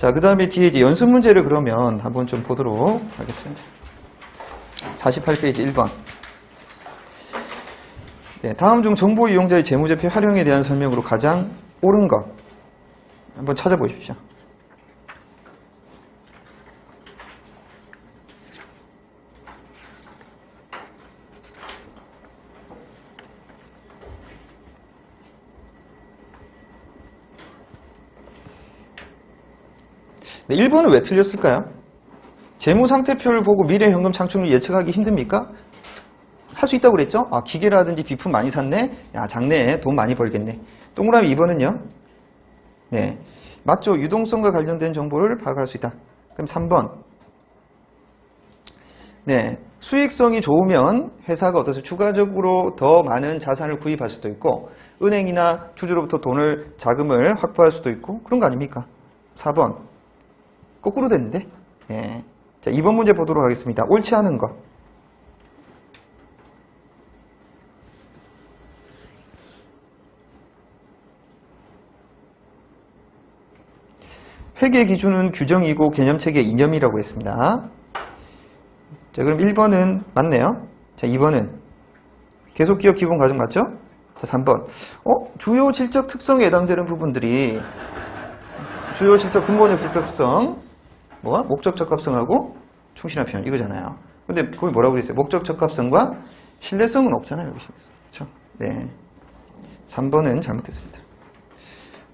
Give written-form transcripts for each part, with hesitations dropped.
자, 그 다음에 뒤에 이제 연습 문제를 그러면 한번 좀 보도록 하겠습니다. 48페이지 1번. 네, 다음 중 정보 이용자의 재무제표 활용에 대한 설명으로 가장 옳은 것 한번 찾아보십시오. 네, 1번은 왜 틀렸을까요? 재무상태표를 보고 미래 현금 창출을 예측하기 힘듭니까? 할 수 있다고 그랬죠? 아, 기계라든지 비품 많이 샀네? 야, 장래에 돈 많이 벌겠네. 동그라미 2번은요? 네. 맞죠? 유동성과 관련된 정보를 파악할 수 있다. 그럼 3번. 네. 수익성이 좋으면 회사가 어떠세요? 추가적으로 더 많은 자산을 구입할 수도 있고, 은행이나 주주로부터 자금을 확보할 수도 있고, 그런 거 아닙니까? 4번. 거꾸로 됐는데? 네. 자, 2번 문제 보도록 하겠습니다. 옳지 않은 것. 회계 기준은 규정이고 개념체계 이념이라고 했습니다. 자, 그럼 1번은 맞네요. 자, 2번은 계속 기업 기본 과정 맞죠? 자, 3번. 주요 질적 특성에 해당되는 부분들이 주요 질적 근본적 질적 특성 목적 적합성하고 충실한 표현 이거잖아요. 근데 거기 뭐라고 했어요? 목적 적합성과 신뢰성은 없잖아요. 여기. 그렇죠? 네. 3번은 잘못됐습니다.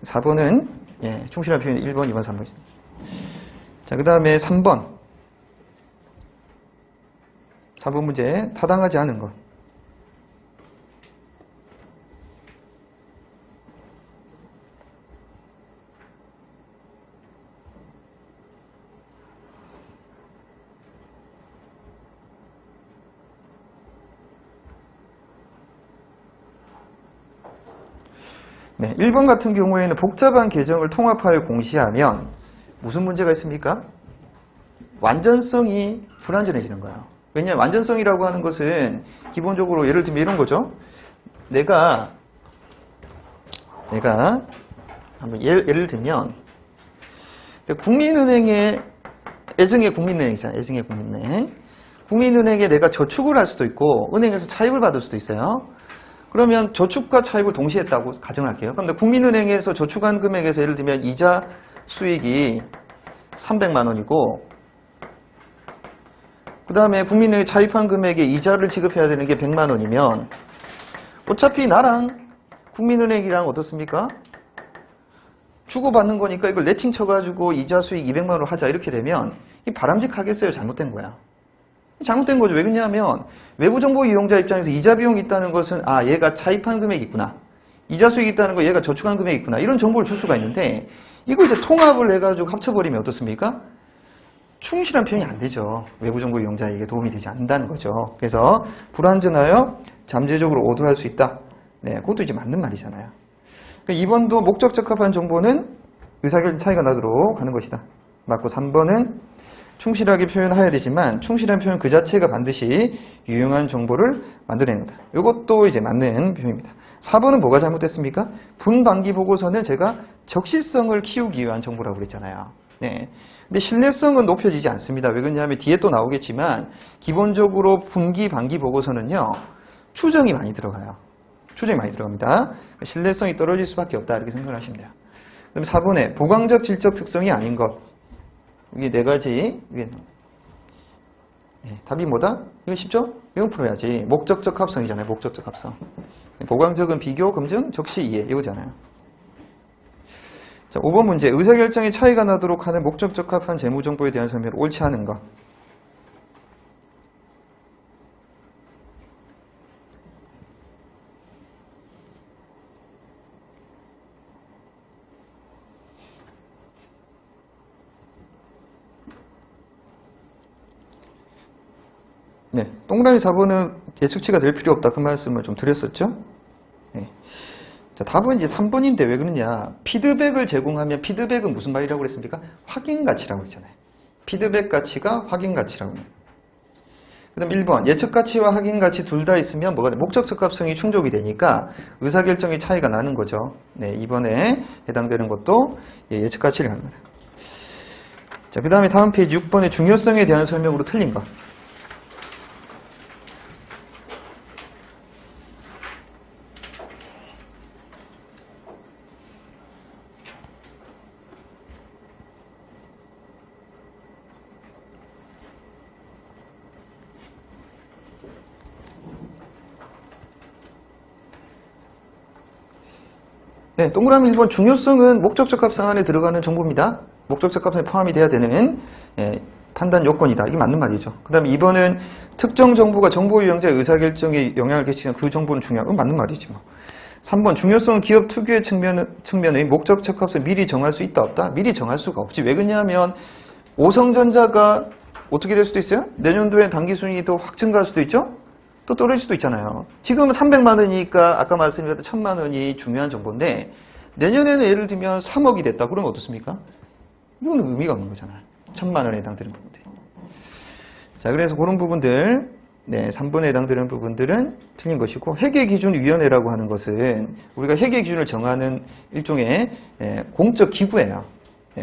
4번은 충실한 표현이 1번, 2번, 3번. 자, 그 다음에 3번. 4번 문제, 타당하지 않은 것. 네, 1번 같은 경우에는 복잡한 계정을 통합하여 공시하면 무슨 문제가 있습니까? 완전성이 불완전해지는 거예요. 왜냐하면 완전성이라고 하는 것은 기본적으로 예를 들면 이런 거죠. 내가 한번 예를 들면 국민은행의 애증의 국민은행이잖아요. 애증의 국민은행. 국민은행에 내가 저축을 할 수도 있고 은행에서 차입을 받을 수도 있어요. 그러면 저축과 차입을 동시에 했다고 가정할게요. 그런데 국민은행에서 저축한 금액에서 예를 들면 이자 수익이 300만 원이고 그 다음에 국민은행에 차입한 금액에 이자를 지급해야 되는 게 100만 원이면 어차피 나랑 국민은행이랑 어떻습니까? 주고받는 거니까 이걸 네팅 쳐가지고 이자 수익 200만 원으로 하자 이렇게 되면 이 바람직하겠어요? 잘못된 거야. 잘못된 거죠. 왜 그러냐면 외부 정보 이용자 입장에서 이자 비용이 있다는 것은 얘가 차입한 금액이 있구나. 이자 수익이 있다는 거 얘가 저축한 금액이 있구나. 이런 정보를 줄 수가 있는데 이거 이제 통합을 해가지고 합쳐버리면 어떻습니까? 충실한 표현이 안 되죠. 외부 정보 이용자에게 도움이 되지 않는다는 거죠. 그래서 불완전하여 잠재적으로 오도할 수 있다. 네, 그것도 이제 맞는 말이잖아요. 2번도 목적 적합한 정보는 의사결정 차이가 나도록 하는 것이다. 맞고 3번은 충실하게 표현해야 되지만 충실한 표현 그 자체가 반드시 유용한 정보를 만들어내는 거다. 이것도 이제 맞는 표현입니다. 4번은 뭐가 잘못됐습니까? 분반기 보고서는 제가 적시성을 키우기 위한 정보라고 그랬잖아요. 네. 근데 신뢰성은 높여지지 않습니다. 왜 그러냐면 뒤에 또 나오겠지만 기본적으로 분기, 반기 보고서는요. 추정이 많이 들어가요. 추정이 많이 들어갑니다. 신뢰성이 떨어질 수밖에 없다. 이렇게 생각을 하시면 돼요. 그럼 4번에 보강적 질적 특성이 아닌 것. 이게 네 가지. 네, 답이 뭐다? 이거 쉽죠? 이건 풀어야지. 목적적 합성이잖아요. 목적적 합성. 보강적은 비교, 검증, 적시, 이해. 이거잖아요. 자, 5번 문제. 의사결정에 차이가 나도록 하는 목적적 합한 재무정보에 대한 설명을 옳지 않은 것. 네, 동그라미 4번은 예측치가 될 필요 없다. 그 말씀을 좀 드렸었죠? 네. 자, 답은 이제 3번인데 왜 그러냐. 피드백을 제공하면 피드백은 무슨 말이라고 그랬습니까? 확인 가치라고 했잖아요. 피드백 가치가 확인 가치라고. 그 다음 1번. 예측 가치와 확인 가치 둘 다 있으면 뭐가 돼? 목적 적합성이 충족이 되니까 의사결정의 차이가 나는 거죠. 네, 이번에 해당되는 것도 예측 가치를 합니다. 자, 그 다음에 다음 페이지 6번의 중요성에 대한 설명으로 틀린 거. 네, 동그라미 1번 중요성은 목적적 합상 안에 들어가는 정보입니다. 목적적 합상에 포함이 돼야 되는 판단 요건이다. 이게 맞는 말이죠. 그 다음에 2번은 특정 정보가 정보 유형자의 의사결정에 영향을 끼치는 그 정보는 중요한 건 맞는 말이지 뭐. 3번 중요성은 기업 특유의 측면의 목적적 합상을 미리 정할 수 있다 없다? 미리 정할 수가 없지. 왜 그러냐면 오성전자가 어떻게 될 수도 있어요? 내년도에 당기순이익이 확 증가할 수도 있죠? 또 떨어질 수도 있잖아요. 지금은 300만 원이니까 아까 말씀드렸던 1000만 원이 중요한 정보인데 내년에는 예를 들면 3억이 됐다. 그러면 어떻습니까? 이건 의미가 없는 거잖아요. 1000만 원에 해당되는 부분들. 자, 그래서 그런 부분들, 네, 3번에 해당되는 부분들은 틀린 것이고 회계기준위원회라고 하는 것은 우리가 회계기준을 정하는 일종의 공적 기구예요.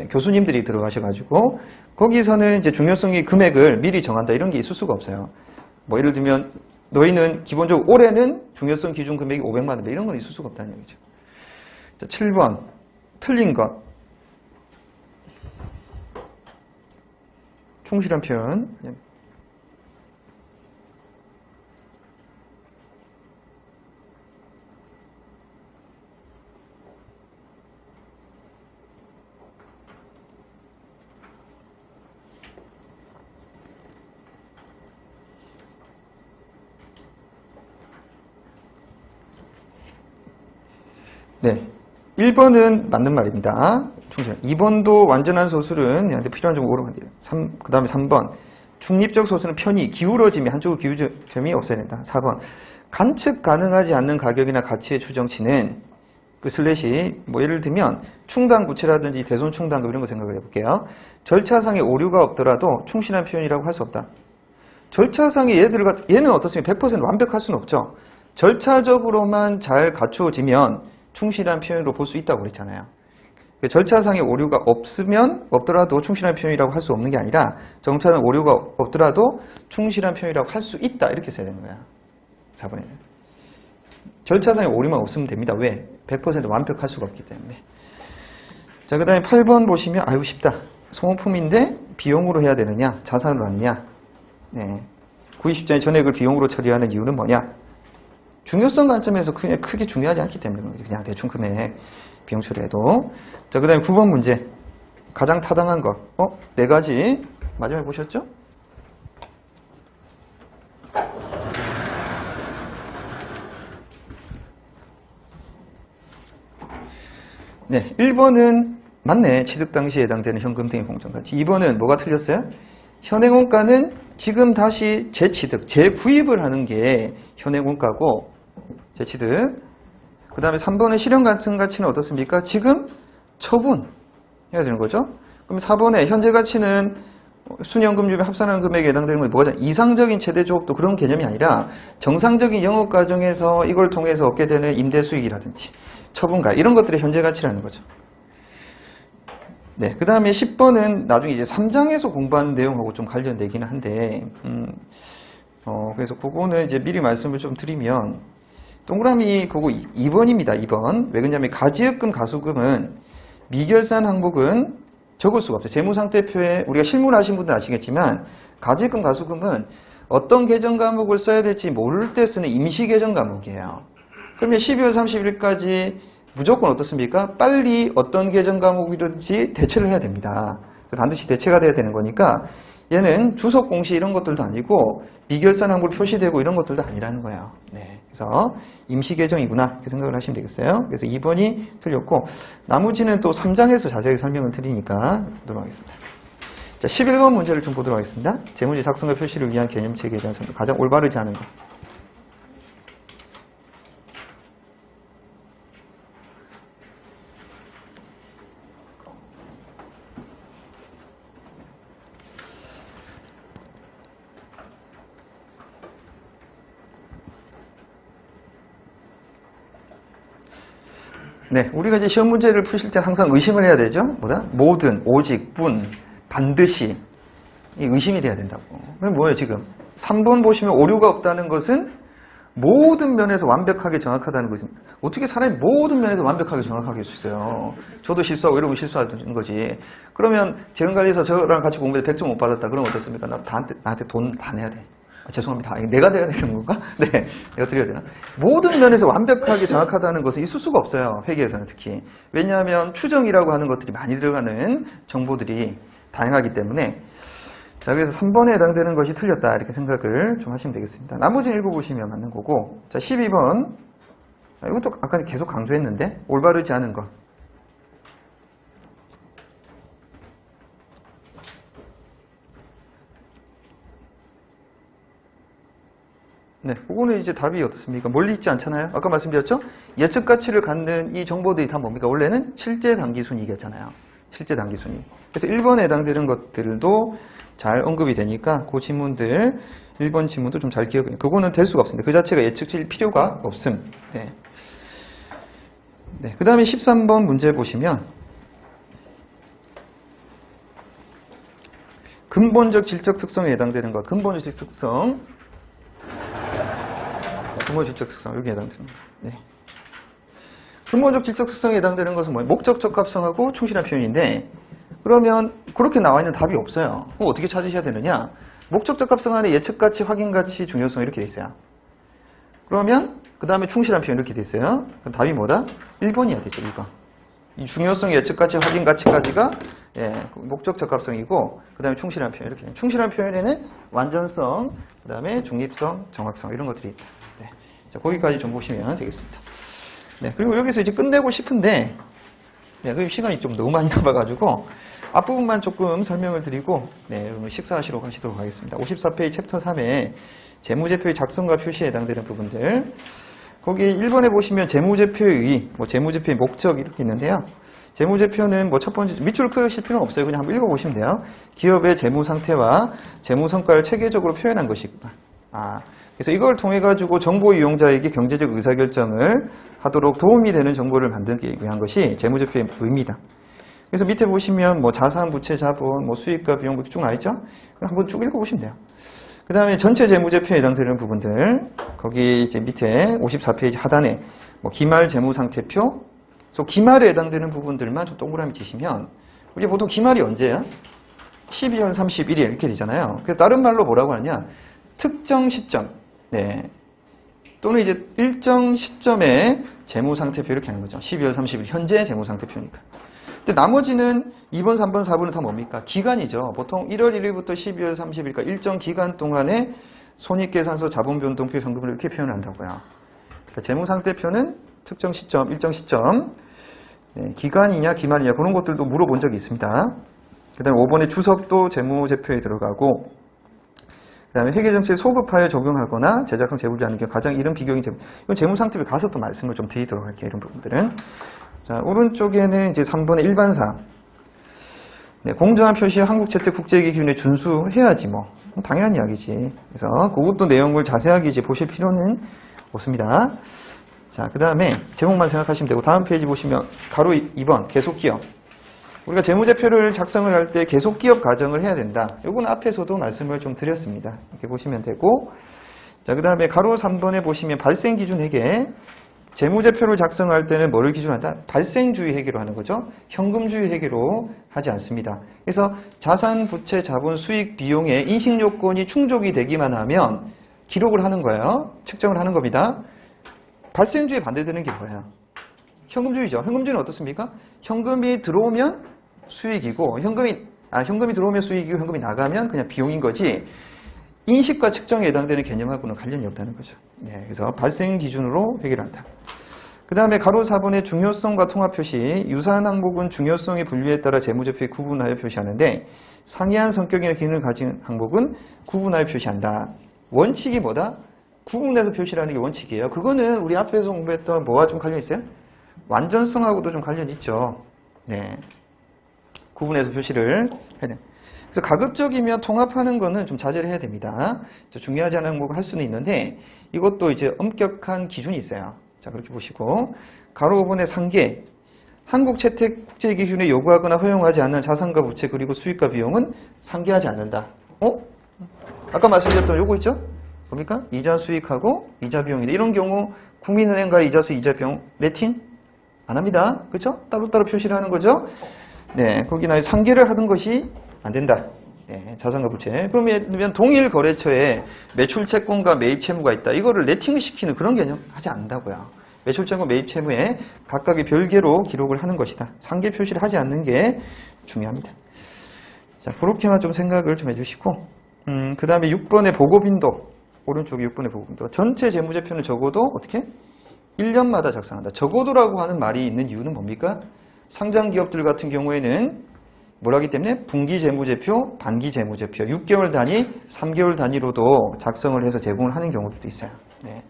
교수님들이 들어가셔가지고 거기서는 이제 중요성의 금액을 미리 정한다 이런 게 있을 수가 없어요. 뭐 예를 들면 너희는 기본적으로 올해는 중요성 기준 금액이 500만 원 이런 건 있을 수가 없다는 얘기죠. 자, 7번 틀린 것. 충실한 표현. 네, 1번은 맞는 말입니다. 충실. 2번도 완전한 소술은 얘한테 필요한 점을 오르면 돼요. 그 다음에 3번. 중립적 소술은 편이 기울어짐이 한쪽으로 기울어짐이 없어야 된다. 4번. 관측 가능하지 않는 가격이나 가치의 추정치는 그 슬래시 뭐 예를 들면 충당부채라든지 대손 충당금 이런 거 생각을 해볼게요. 절차상의 오류가 없더라도 충실한 표현이라고 할 수 없다. 절차상의 얘는 어떻습니까? 100% 완벽할 수는 없죠. 절차적으로만 잘 갖추어지면 충실한 표현으로 볼 수 있다고 그랬잖아요. 절차상의 오류가 없더라도 충실한 표현이라고 할 수 없는 게 아니라 절차상 오류가 없더라도 충실한 표현이라고 할 수 있다 이렇게 써야 되는 거야. 4번에는. 절차상의 오류만 없으면 됩니다. 왜? 100% 완벽할 수가 없기 때문에. 자, 그 다음에 8번 보시면 아유 쉽다. 소모품인데 비용으로 해야 되느냐 자산으로 하느냐. 네. 구입시장의 전액을 비용으로 처리하는 이유는 뭐냐? 중요성 관점에서 그냥 크게 중요하지 않기 때문에 그냥 대충 금액 비용 처리해도. 자, 그 다음에 9번 문제. 가장 타당한 것. 4가지. 마지막에 보셨죠? 네. 1번은 맞네. 취득 당시에 해당되는 현금 등의 공정가치. 2번은 뭐가 틀렸어요? 현행원가는 지금 다시 재취득, 재구입을 하는 게 현행원가고 재취득. 그 다음에 3번의 실현가치는 어떻습니까? 지금 처분해야 되는 거죠. 그럼 4번의 현재가치는 순현금 중에 합산한 금액에 해당되는 건 뭐가 이상적인 최대 조업도 그런 개념이 아니라 정상적인 영업 과정에서 이걸 통해서 얻게 되는 임대 수익이라든지 처분가 이런 것들의 현재가치라는 거죠. 네, 그 다음에 10번은 나중에 이제 3장에서 공부하는 내용하고 좀 관련되기는 한데 그래서 그거는 이제 미리 말씀을 좀 드리면 동그라미 그거 2번입니다. 2번. 왜 그러냐면 가지입금 가수금은 미결산 항목은 적을 수가 없어요. 재무상태표에 우리가 실무를 하신 분들 아시겠지만 가지입금 가수금은 어떤 계정 과목을 써야 될지 모를 때 쓰는 임시 계정 과목이에요. 그러면 12월 30일까지 무조건 어떻습니까? 빨리 어떤 계정 과목이든지 대체를 해야 됩니다. 반드시 대체가 돼야 되는 거니까 얘는 주석 공시 이런 것들도 아니고 미결산 항목으로 표시되고 이런 것들도 아니라는 거예요. 네, 그래서 임시 계정이구나 이렇게 생각을 하시면 되겠어요. 그래서 2번이 틀렸고 나머지는 또 3장에서 자세히 설명을 드리니까 보도록 하겠습니다. 자, 11번 문제를 좀 보도록 하겠습니다. 재무지 작성과 표시를 위한 개념체계에 대한 설명. 가장 올바르지 않은 것. 네, 우리가 이제 시험 문제를 푸실 때 항상 의심을 해야 되죠. 뭐다? 모든, 오직, 뿐, 반드시 의심이 돼야 된다고. 그럼 뭐예요, 지금? 3번 보시면 오류가 없다는 것은 모든 면에서 완벽하게 정확하다는 것입니다. 어떻게 사람이 모든 면에서 완벽하게 정확하게 할 수 있어요? 저도 실수하고 이러면 실수하는 거지. 그러면 재정관리사 저랑 같이 공부해서 100점 못 받았다. 그러면 어떻습니까? 나한테 돈 다 내야 돼. 죄송합니다. 내가 내야 되는 건가? 네. 내가 드려야 되나? 모든 면에서 완벽하게 정확하다는 것은 있을 수가 없어요. 회계에서는 특히. 왜냐하면 추정이라고 하는 것들이 많이 들어가는 정보들이 다양하기 때문에. 자, 그래서 3번에 해당되는 것이 틀렸다. 이렇게 생각을 좀 하시면 되겠습니다. 나머지는 읽어보시면 맞는 거고. 자, 12번. 이것도 아까 계속 강조했는데, 올바르지 않은 것. 네, 그거는 이제 답이 어떻습니까? 멀리 있지 않잖아요? 아까 말씀드렸죠? 예측 가치를 갖는 이 정보들이 다 뭡니까? 원래는 실제 단기순이익이었잖아요. 실제 단기순이익. 그래서 1번에 해당되는 것들도 잘 언급이 되니까 그 지문들, 1번 지문도 좀 잘 기억해요. 그거는 될 수가 없습니다. 그 자체가 예측일 필요가 없음. 네. 네, 그 다음에 13번 문제 보시면 근본적 질적 특성에 해당되는 것. 근본적 질적 특성. 근본적 질적 특성, 여기에 해당되는 것. 네. 근본적 질적 특성에 해당되는 것은 뭐예요? 목적 적합성하고 충실한 표현인데, 그러면 그렇게 나와 있는 답이 없어요. 그럼 어떻게 찾으셔야 되느냐? 목적 적합성 안에 예측 가치, 확인 가치, 중요성 이렇게 돼 있어요. 그러면 그 다음에 충실한 표현 이렇게 돼 있어요. 그럼 답이 뭐다? 1번이어야 되죠, 1번. 이 중요성, 예측 가치, 확인 가치까지가 목적 적합성이고, 그 다음에 충실한 표현 이렇게. 충실한 표현에는 완전성, 그 다음에 중립성, 정확성 이런 것들이 있다. 네. 자, 거기까지 좀 보시면 되겠습니다. 네, 그리고 여기서 이제 끝내고 싶은데, 네, 그 시간이 좀 너무 많이 남아가지고 앞부분만 조금 설명을 드리고, 네, 여러분 식사하시러 가시도록 하겠습니다. 54페이지 챕터 3에 재무제표의 작성과 표시에 해당되는 부분들. 거기 1번에 보시면 재무제표의 의의, 재무제표의 목적 이렇게 있는데요. 재무제표는 첫 번째, 밑줄 그으실 필요는 없어요. 그냥 한번 읽어보시면 돼요. 기업의 재무 상태와 재무 성과를 체계적으로 표현한 것이구나. 그래서 이걸 통해 가지고 정보 이용자에게 경제적 의사결정을 하도록 도움이 되는 정보를 만들기 위한 것이 재무제표의 의미다. 그래서 밑에 보시면 자산, 부채, 자본, 수익과 비용 이렇게 쭉 나와있죠? 한번 쭉 읽어보시면 돼요. 그 다음에 전체 재무제표에 해당되는 부분들, 거기 이제 밑에 54페이지 하단에 기말 재무상태표, 그래서 기말에 해당되는 부분들만 좀 동그라미 치시면, 우리 보통 기말이 언제야? 12월 31일 이렇게 되잖아요. 그래서 다른 말로 뭐라고 하느냐? 특정 시점, 네. 또는 이제 일정 시점에 재무상태표 이렇게 하는 거죠. 12월 30일 현재 재무상태표니까. 근데 나머지는 2번, 3번, 4번은 다 뭡니까? 기간이죠. 보통 1월 1일부터 12월 30일까지 일정 기간 동안에 손익계산서, 자본변동표, 성금을 이렇게 표현한다고요. 그러니까 재무상태표는 특정 시점, 일정 시점, 네, 기간이냐, 기말이냐 그런 것들도 물어본 적이 있습니다. 그 다음에 5번의 주석도 재무제표에 들어가고, 그 다음에 회계정책에 소급하여 적용하거나 제작상 재분리하는 경우 가장 이른 비경이 이건 재무상태표 가서 또 말씀을 좀 드리도록 할게요. 이런 부분들은. 자, 오른쪽에는 이제 3번의 일반사. 네, 공정한 표시에 한국재택 국제회계 기준에 준수해야지 당연한 이야기지. 그래서 그것도 내용을 자세하게 이제 보실 필요는 없습니다. 자, 그 다음에 제목만 생각하시면 되고, 다음 페이지 보시면 가로 2번 계속기업. 우리가 재무제표를 작성을 할 때 계속기업 가정을 해야 된다. 요건 앞에서도 말씀을 좀 드렸습니다. 이렇게 보시면 되고, 자, 그 다음에 가로 3번에 보시면 발생기준 회계. 재무제표를 작성할 때는 뭐를 기준으로 한다? 발생주의 회계로 하는 거죠. 현금주의 회계로 하지 않습니다. 그래서 자산, 부채, 자본, 수익, 비용의 인식 요건이 충족이 되기만 하면 기록을 하는 거예요. 측정을 하는 겁니다. 발생주의에 반대되는 게 뭐예요? 현금주의죠. 현금주의는 어떻습니까? 현금이 들어오면 수익이고, 현금이 들어오면 수익이고, 현금이 나가면 그냥 비용인 거지, 인식과 측정에 해당되는 개념하고는 관련이 없다는 거죠. 네, 그래서 발생 기준으로 회계를 한다. 그 다음에 가로 4번의 중요성과 통합 표시. 유사한 항목은 중요성의 분류에 따라 재무제표에 구분하여 표시하는데, 상이한 성격이나 기능을 가진 항목은 구분하여 표시한다. 원칙이 뭐다? 구분해서 표시라는 게 원칙이에요. 그거는 우리 앞에서 공부했던 뭐와 좀 관련이 있어요? 완전성하고도 좀 관련이 있죠. 네. 구분해서 표시를 해야 돼요. 그래서 가급적이면 통합하는 거는 좀 자제를 해야 됩니다. 중요하지 않은 항목을 할 수는 있는데, 이것도 이제 엄격한 기준이 있어요. 자, 그렇게 보시고, 가로 5번의 상계. 한국채택 국제기준에 요구하거나 허용하지 않는 자산과 부채 그리고 수익과 비용은 상계하지 않는다. 아까 말씀드렸던 요거 있죠? 뭡니까? 이자 수익하고 이자 비용이다. 이런 경우 국민은행과의 이자 수익, 이자 비용 네팅 안 합니다. 그렇죠? 따로따로 표시를 하는 거죠. 네, 거기나 상계를 하던 것이 안 된다. 네, 자산과 부채. 그러면 동일 거래처에 매출 채권과 매입 채무가 있다. 이거를 네팅을 시키는 그런 개념 하지 않는다고요. 매출 채권, 매입 채무에 각각의 별개로 기록을 하는 것이다. 상계 표시를 하지 않는 게 중요합니다. 자, 그렇게만 좀 생각을 좀 해주시고, 그 다음에 6번의 보고빈도, 오른쪽에 6번의 보고빈도. 전체 재무제표는 적어도 어떻게? 1년마다 작성한다. 적어도라고 하는 말이 있는 이유는 뭡니까? 상장 기업들 같은 경우에는 뭘 하기 때문에 분기 재무제표, 반기 재무제표, 6개월 단위, 3개월 단위로도 작성을 해서 제공을 하는 경우도 있어요. 네.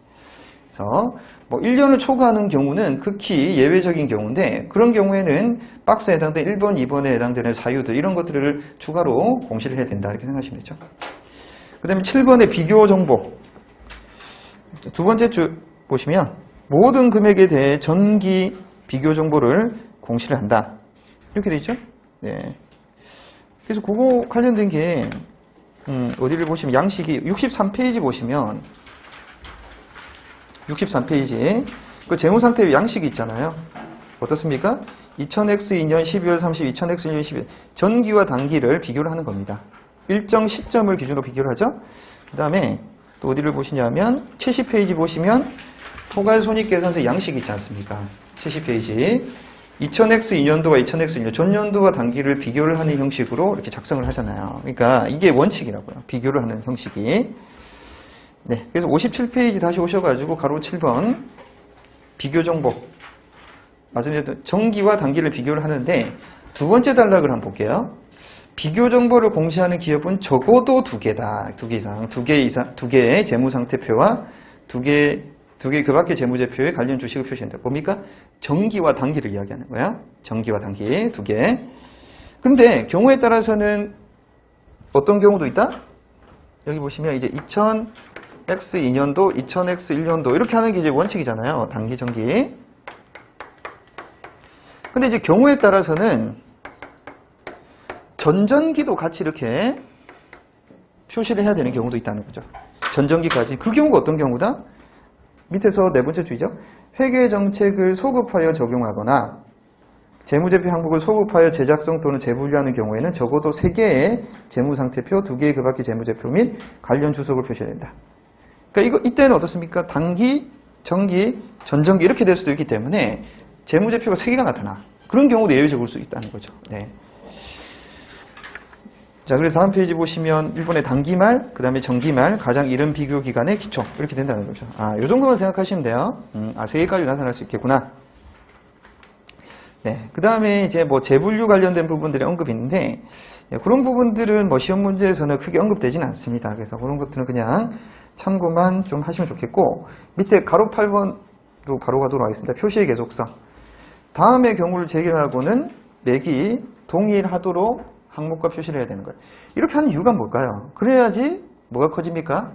그래서 뭐 1년을 초과하는 경우는 극히 예외적인 경우인데 그런 경우에는 박스에 해당되는 1번, 2번에 해당되는 사유들 이런 것들을 추가로 공시를 해야 된다 이렇게 생각하시면 되죠. 그 다음에 7번의 비교 정보. 두 번째 줄 보시면 모든 금액에 대해 전기 비교 정보를 공시를 한다. 이렇게 돼 있죠? 네. 그래서 그거 관련된 게 어디를 보시면 양식이 63페이지 보시면 63페이지 그 재무상태 양식이 있잖아요. 어떻습니까? 2000X2년 12월 30, 2000X2년 12월 전기와 단기를 비교를 하는 겁니다. 일정 시점을 기준으로 비교를 하죠. 그 다음에 또 어디를 보시냐면 70페이지 보시면 토괄손익계산서 양식이 있지 않습니까? 70페이지 2000X2년도와 2000X2년 전년도와 단기를 비교를 하는 형식으로 이렇게 작성을 하잖아요. 그러니까 이게 원칙이라고요. 비교를 하는 형식이. 네, 그래서 57페이지 다시 오셔가지고 가로 7번 비교 정보. 말씀드렸던 전기와 단기를 비교를 하는데 두 번째 단락을 한번 볼게요. 비교 정보를 공시하는 기업은 적어도 두 개다. 두 개 이상, 두 개의 재무상태표와 두 개 그 밖의 재무제표에 관련 주식을 표시한다. 뭡니까? 전기와 단기를 이야기하는 거야. 전기와 단기 두 개. 근데 경우에 따라서는 어떤 경우도 있다? 여기 보시면 이제 2000X2년도, 2000X1년도 이렇게 하는 게 이제 원칙이잖아요. 단기, 전기. 근데 이제 경우에 따라서는 전전기도 같이 이렇게 표시를 해야 되는 경우도 있다는 거죠. 전전기까지. 그 경우가 어떤 경우다? 밑에서 네 번째 주의죠. 회계 정책을 소급하여 적용하거나 재무제표 항목을 소급하여 제작성 또는 재분류하는 경우에는 적어도 3개의 재무상태표, 2개의 그 밖의 재무제표 및 관련 주석을 표시해야 된다. 그러니까 이때는 어떻습니까? 단기, 전기, 전전기 이렇게 될 수도 있기 때문에 재무제표가 3개가 나타나. 그런 경우도 예외적으로 올 수 있다는 거죠. 네. 자, 그래서 다음 페이지 보시면 1번의 단기말, 그 다음에 전기말, 가장 이른 비교 기간의 기초. 이렇게 된다는 거죠. 요 정도만 생각하시면 돼요. 3개까지 나타날 수 있겠구나. 네. 그 다음에 이제 뭐 재분류 관련된 부분들이 언급이 있는데, 그런 부분들은 뭐 시험 문제에서는 크게 언급되지는 않습니다. 그래서 그런 것들은 그냥 참고만 좀 하시면 좋겠고, 밑에 가로 8번으로 바로 가도록 하겠습니다. 표시의 계속성. 다음의 경우를 재결하고는 맥이 동일하도록 항목과 표시를 해야 되는 거예요. 이렇게 하는 이유가 뭘까요? 그래야지 뭐가 커집니까?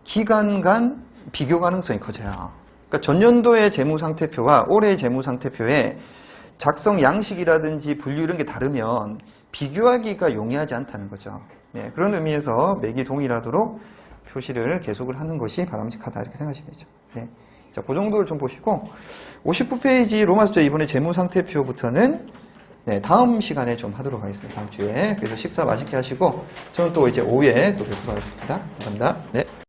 기간 간 비교 가능성이 커져요. 그러니까 전년도의 재무상태표와 올해의 재무상태표의 작성 양식이라든지 분류 이런 게 다르면 비교하기가 용이하지 않다는 거죠. 네, 그런 의미에서 맥이 동일하도록 표시를 계속을 하는 것이 바람직하다 이렇게 생각하시면 되죠. 네. 자, 그 정도를 좀 보시고 59페이지 로마 숫자 2번의 재무상태표부터는 네, 다음 시간에 좀 하도록 하겠습니다. 다음 주에. 그래서 식사 맛있게 하시고 저는 또 이제 오후에 또 뵙도록 하겠습니다. 감사합니다. 네.